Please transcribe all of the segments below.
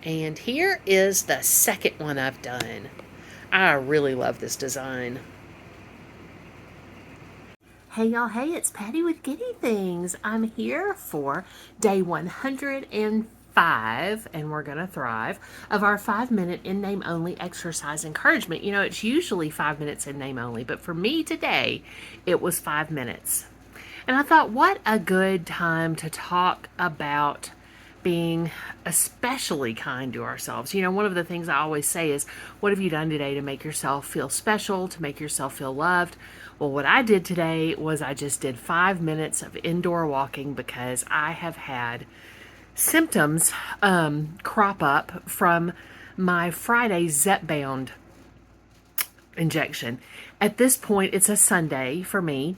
And here is the second one I've done. I really love this design. Hey y'all, hey, it's Patty with Giddy Things. I'm here for day 105, and we're going to thrive, of our 5-minute in name only exercise encouragement. You know, it's usually 5 minutes in name only, but for me today, it was 5 minutes. And I thought, what a good time to talk about being especially kind to ourselves. You know, one of the things I always say is, what have you done today to make yourself feel special, to make yourself feel loved? Well, what I did today was I just did 5 minutes of indoor walking because I have had symptoms crop up from my Friday Zepbound injection. At this point, it's a Sunday for me.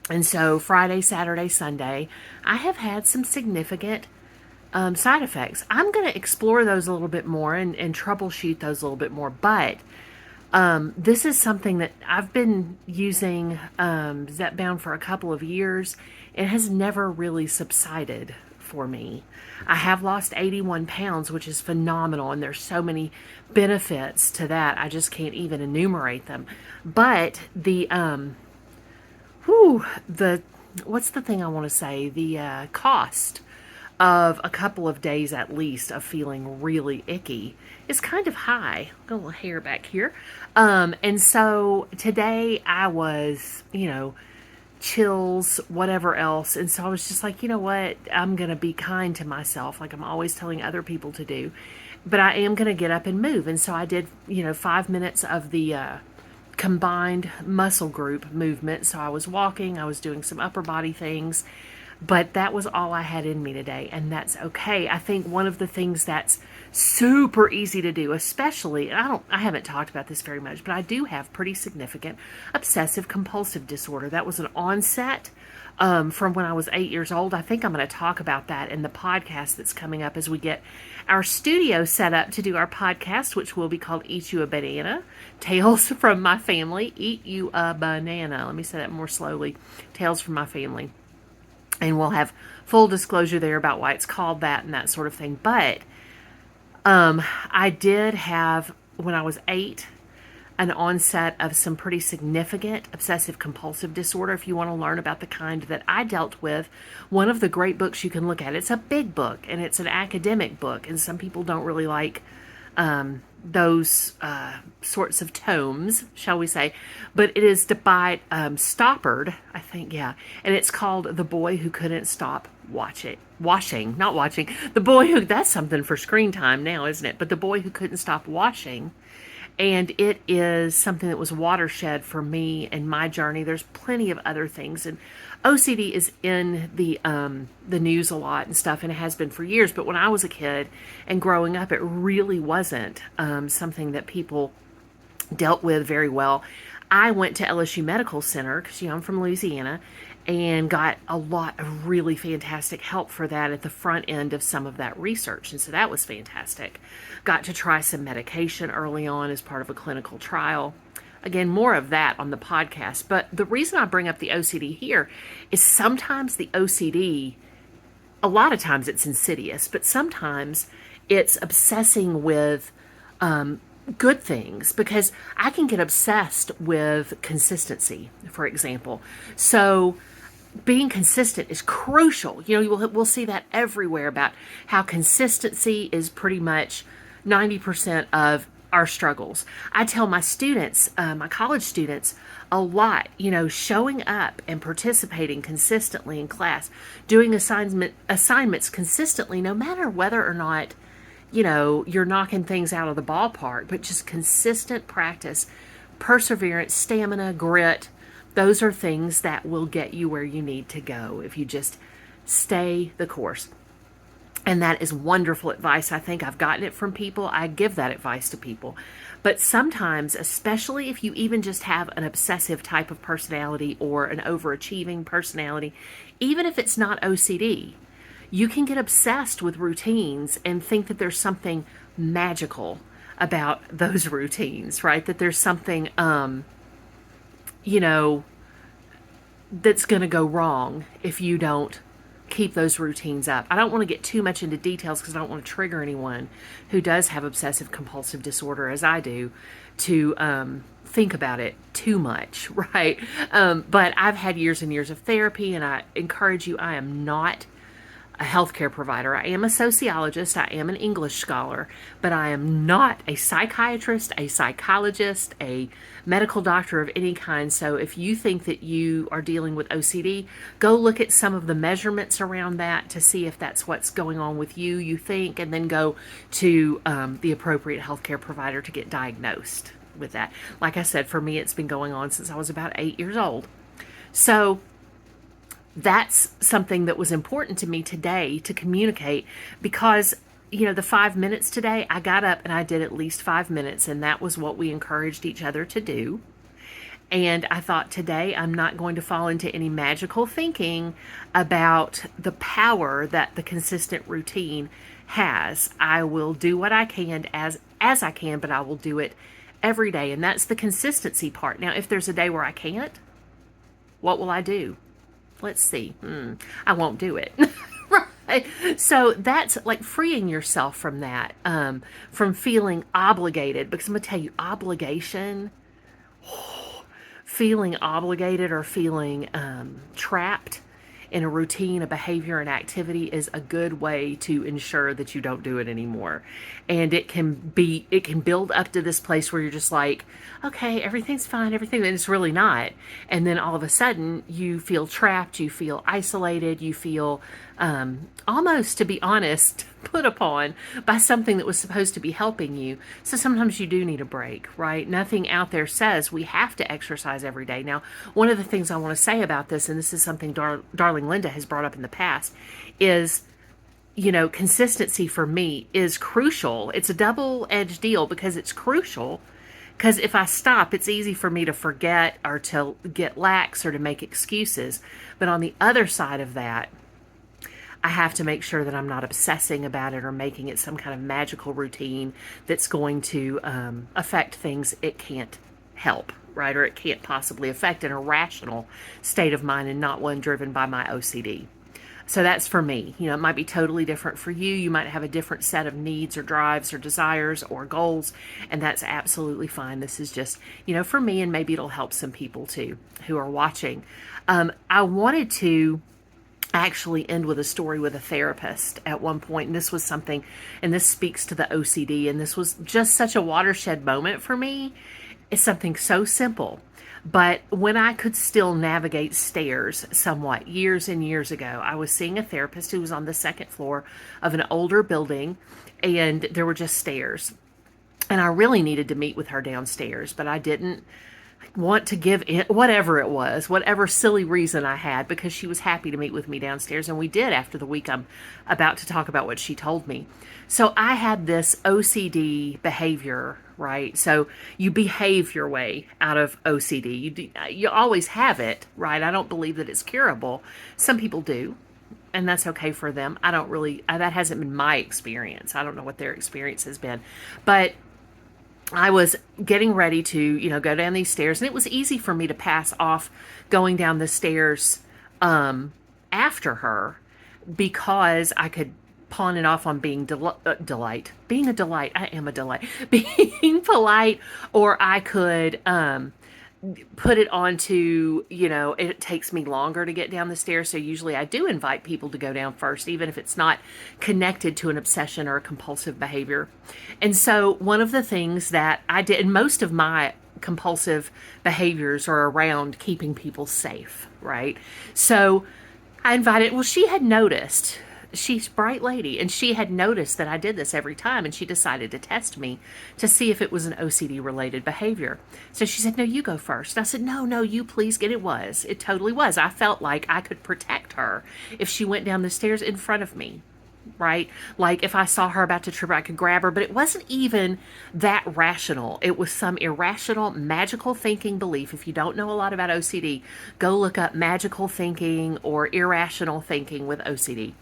And so Friday, Saturday, Sunday, I have had some significant side effects. I'm going to explore those a little bit more and troubleshoot those a little bit more. But this is something that I've been using Zepbound for a couple of years. It has never really subsided for me. I have lost 81 pounds, which is phenomenal, and there's so many benefits to that. I just can't even enumerate them. But what's the thing I want to say? The cost of a couple of days at least of feeling really icky is kind of high. Got a little hair back here. And so today I was, chills, whatever else. And so I was just like, you know what? I'm going to be kind to myself, like I'm always telling other people to do. But I am going to get up and move. And so I did, 5 minutes of the combined muscle group movement. So I was walking, I was doing some upper body things. But that was all I had in me today, and that's okay. I think one of the things that's super easy to do, especially, and I haven't talked about this very much, but I do have pretty significant obsessive compulsive disorder. That was an onset from when I was 8 years old. I think I'm going to talk about that in the podcast that's coming up as we get our studio set up to do our podcast, which will be called Eat You a Banana, Tales from My Family. Eat You a Banana. Let me say that more slowly. Tales from My Family. And we'll have full disclosure there about why it's called that and that sort of thing. But I did have, when I was 8, an onset of some pretty significant obsessive compulsive disorder. If you want to learn about the kind that I dealt with, one of the great books you can look at, it's a big book and it's an academic book. And some people don't really like those sorts of tomes, shall we say, but it is by Stoppard, I think, yeah, and it's called The Boy Who Couldn't Stop Washing, not watching, the boy who, that's something for screen time now, isn't it? But The Boy Who Couldn't Stop Washing, and it is something that was watershed for me and my journey. There's plenty of other things, and OCD is in the news a lot and stuff, and it has been for years. But when I was a kid and growing up, it really wasn't something that people dealt with very well. I went to LSU Medical Center because, I'm from Louisiana, and got a lot of really fantastic help for that at the front end of some of that research. And so that was fantastic. Got to try some medication early on as part of a clinical trial. Again, more of that on the podcast. But the reason I bring up the OCD here is sometimes the OCD, a lot of times it's insidious, but sometimes it's obsessing with good things, because I can get obsessed with consistency, for example. So being consistent is crucial. We'll see that everywhere about how consistency is pretty much 90% of our struggles. I tell my students, my college students, a lot, showing up and participating consistently in class, doing assignments consistently, no matter whether or not, you're knocking things out of the ballpark, but just consistent practice, perseverance, stamina, grit. Those are things that will get you where you need to go if you just stay the course. And that is wonderful advice. I think I've gotten it from people. I give that advice to people. But sometimes, especially if you even just have an obsessive type of personality or an overachieving personality, even if it's not OCD, you can get obsessed with routines and think that there's something magical about those routines, right? That there's something, that's going to go wrong if you don't keep those routines up. I don't want to get too much into details because I don't want to trigger anyone who does have obsessive compulsive disorder, as I do, to think about it too much, right? But I've had years and years of therapy, and I encourage you, I am not a healthcare provider. I am a sociologist, I am an English scholar, but I am not a psychiatrist, a psychologist, a medical doctor of any kind. So if you think that you are dealing with OCD, go look at some of the measurements around that to see if that's what's going on with you, you think, and then go to the appropriate healthcare provider to get diagnosed with that. Like I said, for me, it's been going on since I was about 8 years old. So that's something that was important to me today to communicate, because the 5 minutes today, I got up and I did at least 5 minutes, and that was what we encouraged each other to do. And I thought, today I'm not going to fall into any magical thinking about the power that the consistent routine has. I will do what I can as I can, but I will do it every day. And that's the consistency part. Now, if there's a day where I can't, what will I do? Let's see. I won't do it. Right. So that's like freeing yourself from that, from feeling obligated. Because I'm going to tell you, obligation, feeling obligated or feeling trapped in a routine, a behavior, an activity is a good way to ensure that you don't do it anymore. And it can build up to this place where you're just like, okay, everything's fine, everything, and it's really not. And then all of a sudden you feel trapped, you feel isolated, you feel almost, to be honest, put upon by something that was supposed to be helping you. So sometimes you do need a break, right? Nothing out there says we have to exercise every day. Now, one of the things I want to say about this, and this is something darling Linda has brought up in the past, is consistency for me is crucial. It's a double-edged deal because it's crucial. Because if I stop, it's easy for me to forget or to get lax or to make excuses. But on the other side of that, I have to make sure that I'm not obsessing about it or making it some kind of magical routine that's going to affect things it can't help, right? Or it can't possibly affect in a rational state of mind and not one driven by my OCD. So that's for me. It might be totally different for you. You might have a different set of needs or drives or desires or goals, and that's absolutely fine. This is just, for me, and maybe it'll help some people too who are watching. I wanted to actually end with a story with a therapist at one point, and this was something, and this speaks to the OCD, and this was just such a watershed moment for me. It's something so simple. But when I could still navigate stairs somewhat years and years ago, I was seeing a therapist who was on the second floor of an older building, and there were just stairs. And I really needed to meet with her downstairs, but I didn't want to give in, whatever it was, whatever silly reason I had, because she was happy to meet with me downstairs. And we did after the week I'm about to talk about what she told me. So I had this OCD behavior, right? So you behave your way out of OCD. You always have it, right? I don't believe that it's curable. Some people do, and that's okay for them. I don't really, that hasn't been my experience. I don't know what their experience has been. But I was getting ready to, go down these stairs, and it was easy for me to pass off going down the stairs after her, because I could pawn it off on being delight. Being a delight. I am a delight. Being polite, or I could put it onto, it takes me longer to get down the stairs. So usually I do invite people to go down first, even if it's not connected to an obsession or a compulsive behavior. And so one of the things that I did, and most of my compulsive behaviors are around keeping people safe, right? So I invited, well, she had noticed, she's a bright lady, and she had noticed that I did this every time, and she decided to test me to see if it was an OCD related behavior. So she said, no, you go first. I said, no, you please get. It was. It totally was. I felt like I could protect her if she went down the stairs in front of me, right? Like if I saw her about to trip, I could grab her, but it wasn't even that rational. It was some irrational, magical thinking belief. If you don't know a lot about OCD, go look up magical thinking or irrational thinking with OCD.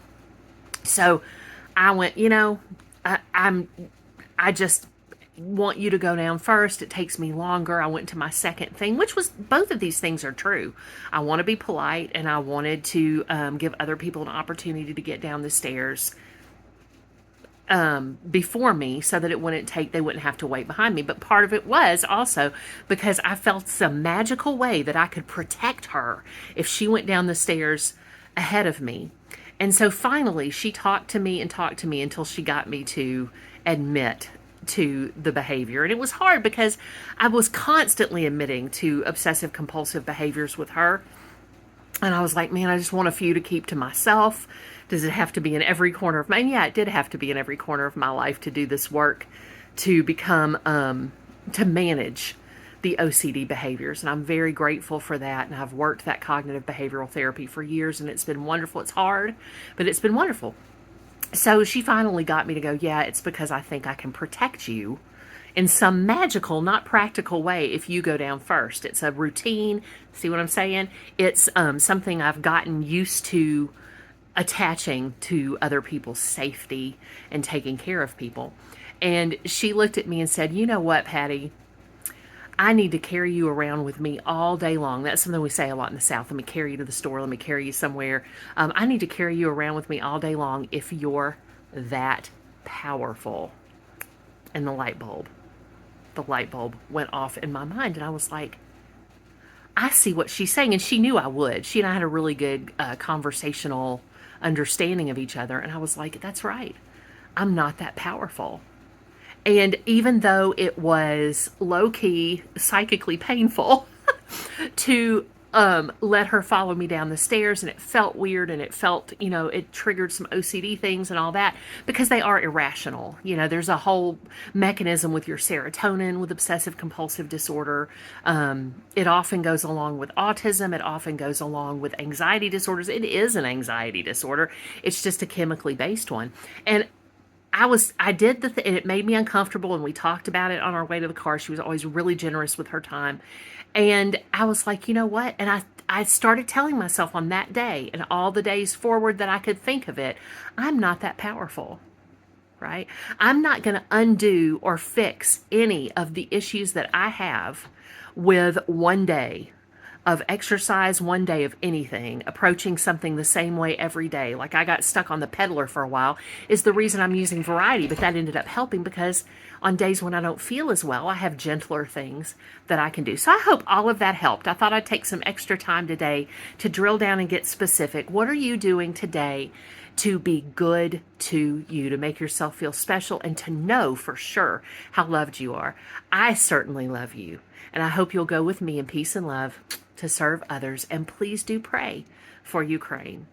So I went, want you to go down first. It takes me longer. I went to my second thing, which was both of these things are true. I want to be polite and I wanted to give other people an opportunity to get down the stairs before me so that they wouldn't have to wait behind me. But part of it was also because I felt some magical way that I could protect her if she went down the stairs ahead of me. And so finally she talked to me and talked to me until she got me to admit to the behavior. And it was hard because I was constantly admitting to obsessive compulsive behaviors with her. And I was like, man, I just want a few to keep to myself. Does it have to be in every corner of my? Yeah, it did have to be in every corner of my life to do this work, to become, to manage the OCD behaviors. And I'm very grateful for that. And I've worked that cognitive behavioral therapy for years and it's been wonderful. It's hard, but it's been wonderful. So she finally got me to go, yeah, it's because I think I can protect you in some magical, not practical way if you go down first. It's a routine. See what I'm saying? It's something I've gotten used to attaching to other people's safety and taking care of people. And she looked at me and said, you know what, Patty? I need to carry you around with me all day long. That's something we say a lot in the South. Let me carry you to the store. Let me carry you somewhere. I need to carry you around with me all day long if you're that powerful. And the light bulb went off in my mind. And I was like, I see what she's saying. And she knew I would. She and I had a really good conversational understanding of each other. And I was like, that's right. I'm not that powerful. And even though it was low-key, psychically painful to let her follow me down the stairs, and it felt weird, and it felt, it triggered some OCD things and all that, because they are irrational. There's a whole mechanism with your serotonin with obsessive compulsive disorder. It often goes along with autism. It often goes along with anxiety disorders. It is an anxiety disorder. It's just a chemically based one. And I did the thing, and it made me uncomfortable, and we talked about it on our way to the car. She was always really generous with her time. And I was like, you know what? And I started telling myself on that day and all the days forward that I could think of it, I'm not that powerful, right? I'm not going to undo or fix any of the issues that I have with one day of exercise, one day of anything, approaching something the same way every day. Like I got stuck on the peddler for a while is the reason I'm using variety, but that ended up helping because on days when I don't feel as well, I have gentler things that I can do. So I hope all of that helped. I thought I'd take some extra time today to drill down and get specific. What are you doing today to be good to you, to make yourself feel special and to know for sure how loved you are? I certainly love you, and I hope you'll go with me in peace and love to serve others. And please do pray for Ukraine.